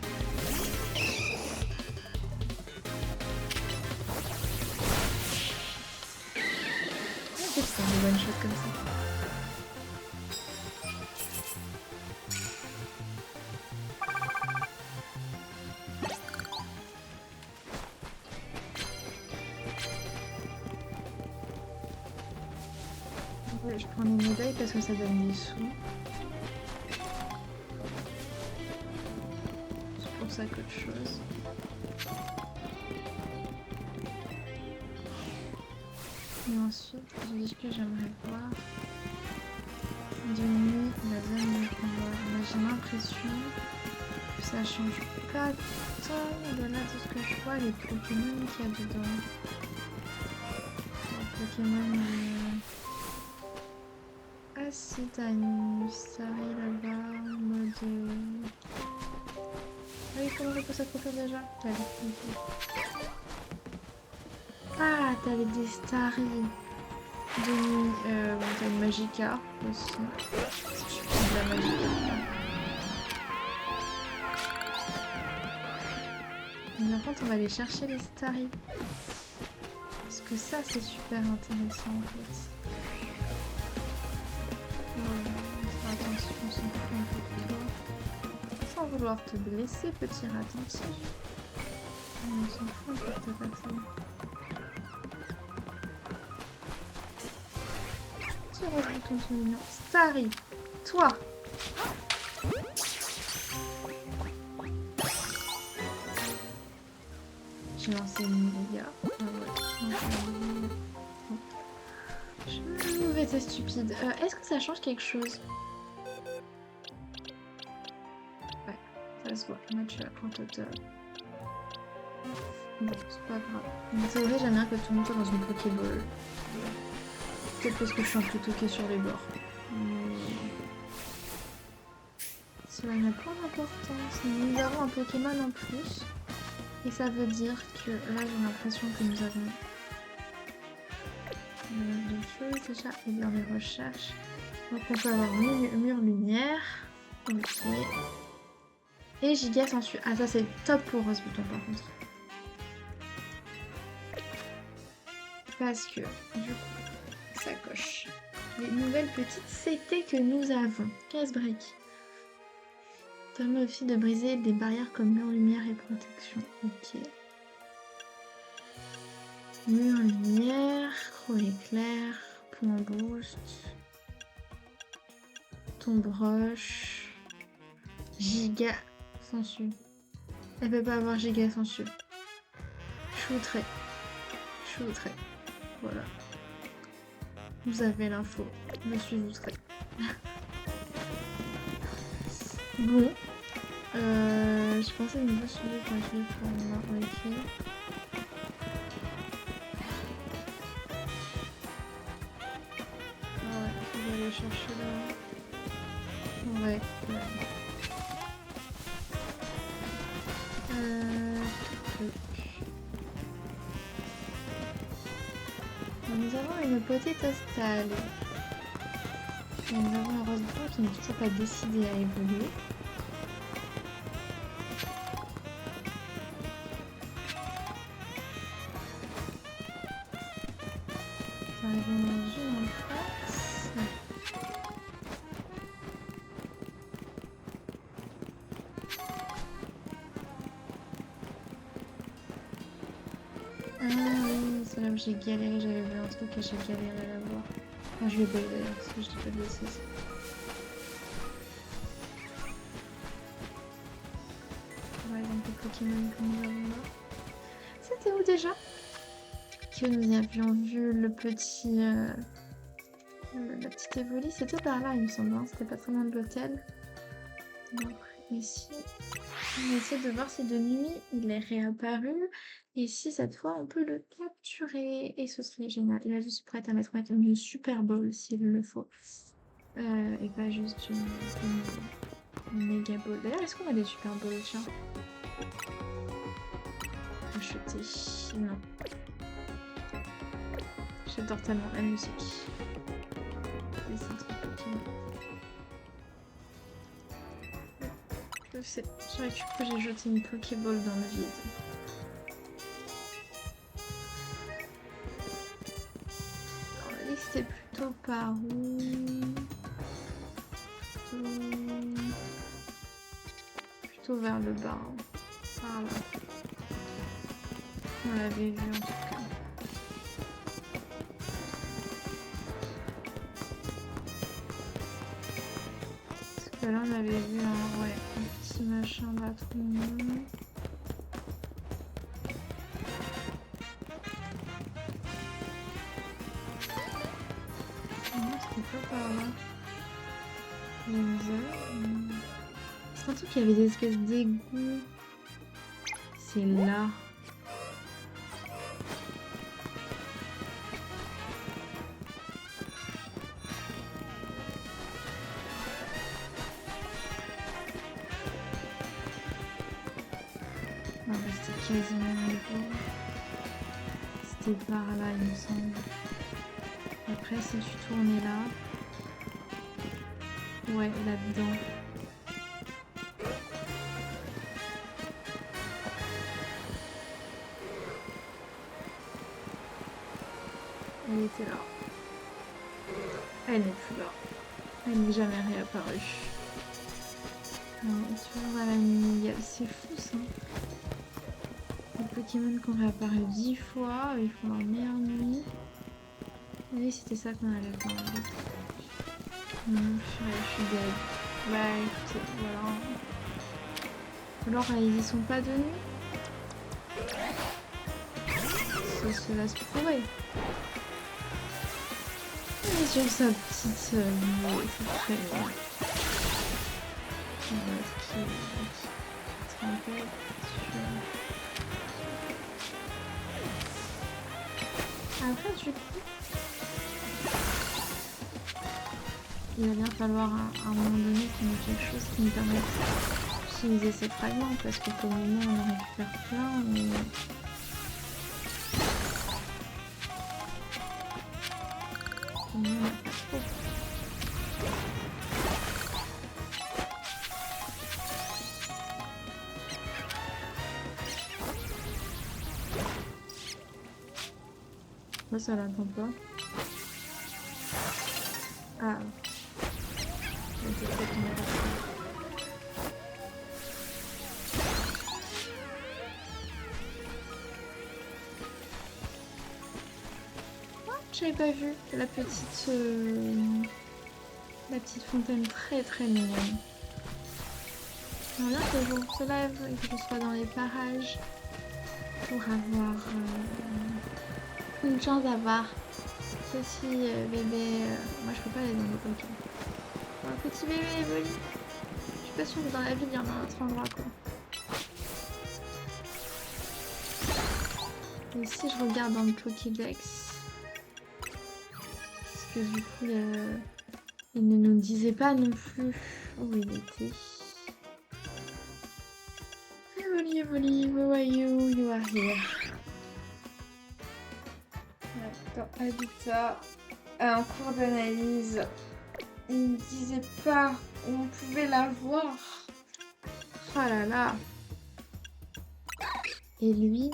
A: Qu'est-ce que c'est des one shot comme ça? Ouais, je prends les médailles parce que ça donne des sous. C'est pour ça qu'autre chose. Et ensuite, je dis que j'aimerais voir de nuit la zone de combat. Mais j'ai l'impression que ça change pas tant au-delà de ce que je vois les Pokémon qu'il y a dedans. Les Pokémon... Ah si, t'as une Starry là-bas en mode... Ah oui, comment je peux s'approcher déjà? T'as vu. Ah, t'avais des Starry. Bon, t'as une Magica aussi. C'est de la Magica. Mais par contre, on va aller chercher les Starry. Parce que ça, c'est super intéressant en fait. Attention, on s'en fout un peu de toi. Sans vouloir te blesser, petit rat attentif. On s'en fout un peu de ta personne. Petit rose bouton tout mignon. Starry, toi! J'ai lancé une dégâts. Ah ouais, je vais être stupide. Est-ce que ça change quelque chose? Ouais, ça se voit. Match à point total. Bon, c'est pas grave. Mais c'est vrai, j'aime bien que tout le monde soit dans une Pokéball. Peut-être parce que je suis un peu toquée sur les bords. Mais... cela n'a pas d'importance. Nous avons un Pokémon en plus. Et ça veut dire que là, j'ai l'impression que nous avons deux choses déjà. Et bien les recherches. Donc on peut avoir mur lumière. Ok. Et giga sensu. Ah ça c'est top pour Rose Bouton par contre. Parce que du coup, ça coche. Les nouvelles petites CT que nous avons. Casse-break. Permet aussi de briser des barrières comme mur, lumière et protection. Ok. Mur, lumière, croc éclair, point boost, tombe roche, giga sensu. Elle peut pas avoir giga sensu. Choutré. Choutré. Voilà. Vous avez l'info. Je suis outré. Bon, je pensais niveau sujet gratuit pour moi. Ok. Ah ouais, je vais aller chercher là. Ouais. Truc. Nous avons une petite stalle. Et nous avons un rose qui n'est toujours pas décidé à évoluer. Nous arrivons dans une en face. Ah oui, c'est là où j'ai galéré, j'avais vu un truc et j'ai galéré à la voir. Enfin, je l'ai pas eu d'ailleurs, parce que je dis pas de bêtises. Par exemple, les Pokémon que nous avons là. C'était où déjà? Que nous avions vu le petit... la petite Evoli, c'était par là, il me semble. Hein. C'était pas très loin de l'hôtel. Donc, ici, on va essayer de voir si de nuit il est réapparu. Et si cette fois on peut le capturer. Et ce serait génial. Et là, je suis prête à mettre une Super Bowl s'il le faut. Et pas juste une méga bowl. D'ailleurs, est-ce qu'on a des Super Bowls? Tiens. Acheter. Non. J'adore tellement la musique. Les centres Pokémon. Je sais. Je récupère que j'ai jeté une Pokéball dans le vide. Alors, la liste est plutôt par où? Plutôt vers le bas. Hein. Par là. On l'avait vu en tout cas. Parce que là on avait vu un petit machin là trop mignon. Non, c'était pas par là. C'est un truc qui avait des espèces d'égouts. C'est là. Non, mais c'était quasiment niveau. C'était par là, il me semble. Après, si tu tournais là. Ouais, là-dedans. Elle était là. Elle n'est plus là. Elle n'est jamais réapparue. Alors, toujours à la mini-gale. C'est fou ça. Les Pokémon qui ont réapparu 10 fois, ils font leur meilleure nuit. Oui, c'était ça qu'on allait voir. Je suis dead. Bah écoutez, voilà. Alors ils y sont pas de nuit. Cela se pourrait. Mais sur sa petite nuit, c'est très loin. Après, du coup, il va bien falloir à un moment donné qu'on ait quelque chose qui nous permette d'utiliser ces fragments, parce que pour le moment on en récupère plein, mais... Pour le moment, on n'a pas trop. Moi ça l'attend pas. Ah. Ok, peut-être qu'on est là. J'avais pas vu la petite fontaine très mignonne. Alors là, que le jour se lève et que je sois dans les parages pour avoir une chance d'avoir petit bébé. Moi, je peux pas aller dans le Pokémon. Un petit bébé Evoli. Je suis pas sûre que dans la ville, il y en a un autre endroit, quoi. Et si je regarde dans le Pokédex... Parce que du coup, il ne nous disait pas non plus où il était. Evoli, where are you? You are here. Dans Habitat, en cours d'analyse, il ne disait pas où on pouvait la voir. Oh là là. Et lui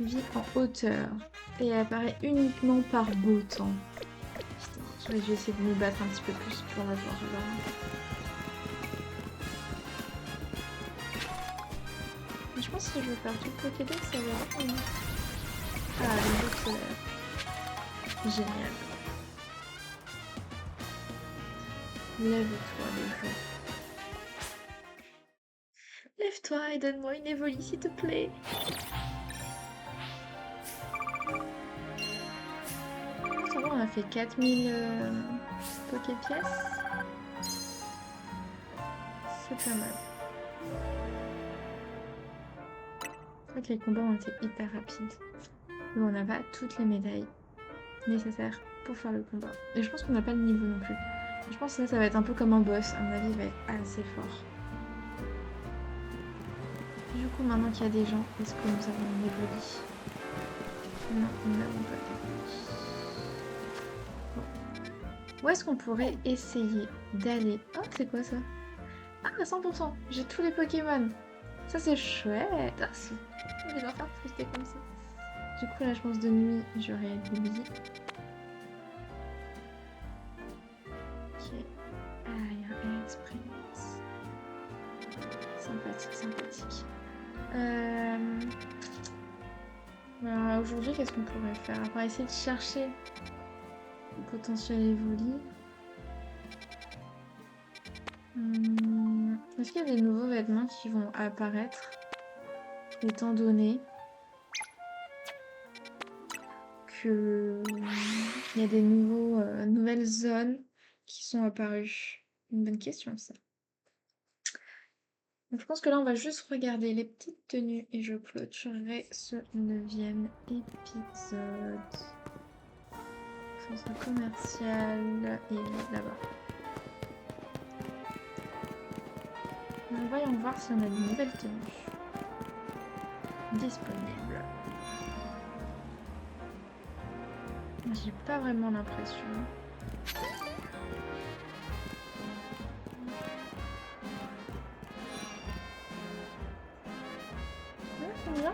A: vit en hauteur et apparaît uniquement par beau temps. Putain, j'aurais dû essayer de me battre un petit peu plus pour la voir là. Mais je pense que je vais faire tout le Pokédex, ça va. Ah, le bloc solaire. Génial. Lève-toi, le jeu. Lève-toi et donne-moi une Evoli, s'il te plaît. Ça va, on a fait 4000 Poké-pièces. C'est pas mal. C'est vrai que les combats ont été hyper rapides. Mais on n'a pas toutes les médailles nécessaires pour faire le combat. Et je pense qu'on n'a pas le niveau non plus. Je pense que ça va être un peu comme un boss. À mon avis, il va être assez fort. Du coup, maintenant qu'il y a des gens, est-ce que nous avons une Evoli? Non, nous n'avons pas d'Evoli. Bon. Où est-ce qu'on pourrait essayer d'aller? Oh, c'est quoi ça? Ah, 100%! J'ai tous les Pokémon! Ça, c'est chouette! Ah, si. Je vais leur faire twister comme ça. Du coup, là, je pense de nuit, j'aurai Lily. Ok. Ah, il y a un Air Express. Sympathique, sympathique. Aujourd'hui, qu'est-ce qu'on pourrait faire? On va essayer de chercher le potentiel Evoli. Est-ce qu'il y a des nouveaux vêtements qui vont apparaître étant donné que il y a des nouvelles zones qui sont apparues? Une bonne question, ça. Donc, je pense que là, on va juste regarder les petites tenues et je clôturerai ce 9e épisode. Centre commercial et là-bas. Donc, voyons voir si on a de nouvelles tenues disponibles. J'ai pas vraiment l'impression. Combien?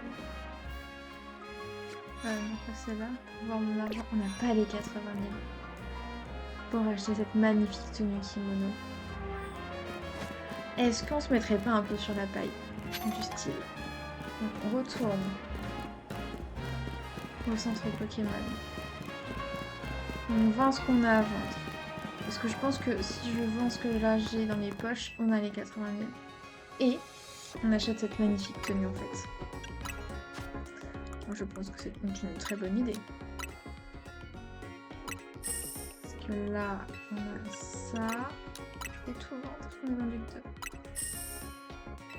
A: Non, pas celle-là. Pour voir mon argent. On n'a pas les 80 000 pour acheter cette magnifique tenue kimono. Est-ce qu'on se mettrait pas un peu sur la paille du style? Donc, on retourne au centre Pokémon. On vend ce qu'on a à vendre. Parce que je pense que si je vends ce que là j'ai dans mes poches, on a les 80 000. Et on achète cette magnifique tenue en fait. Moi, je pense que c'est une très bonne idée. Parce que là, on a ça. Je peux tout vendre. On a vendu deux.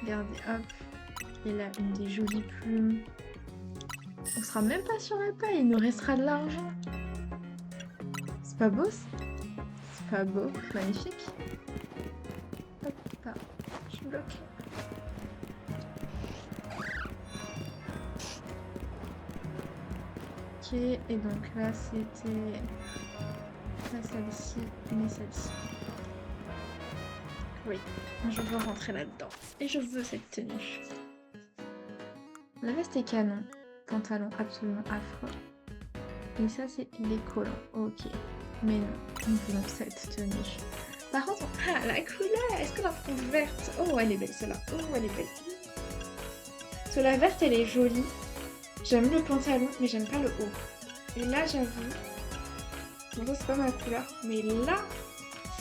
A: Regardez, hop. Et là, une des jolies plumes. On sera même pas sur la paille, il nous restera de l'argent. C'est pas beau ça? C'est pas beau, magnifique. Hop là, je suis bloquée. Ok, et donc là c'était pas celle-ci, mais celle-ci. Oui, je veux rentrer là-dedans. Et je veux cette tenue. La veste est canon. Pantalon absolument affreux. Et ça, c'est les collants. Ok. Mais non, nous voulons cette tenue. Par contre, ah, la couleur! Est-ce qu'on la trouve verte? Oh, elle est belle celle-là. Oh, elle est belle. Parce que la verte, elle est jolie. J'aime le pantalon, mais j'aime pas le haut. Et là, j'avoue... Bon, ça, c'est pas ma couleur. Mais là,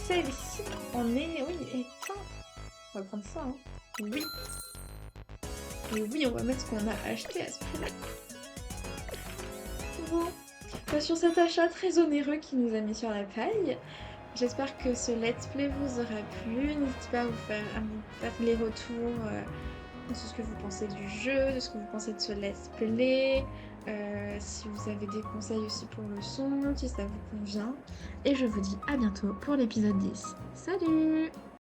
A: celle-ci, on est... Oui, et tiens, on va prendre ça, hein. Oui. Et oui, on va mettre ce qu'on a acheté à ce prix-là. Bon. Sur cet achat très onéreux qui nous a mis sur la paille, J'espère que ce let's play vous aura plu. N'hésitez pas à vous faire les retours de ce que vous pensez du jeu, de ce que vous pensez de ce let's play, si vous avez des conseils aussi pour le son, si ça vous convient. Et je vous dis à bientôt pour l'épisode 10. Salut!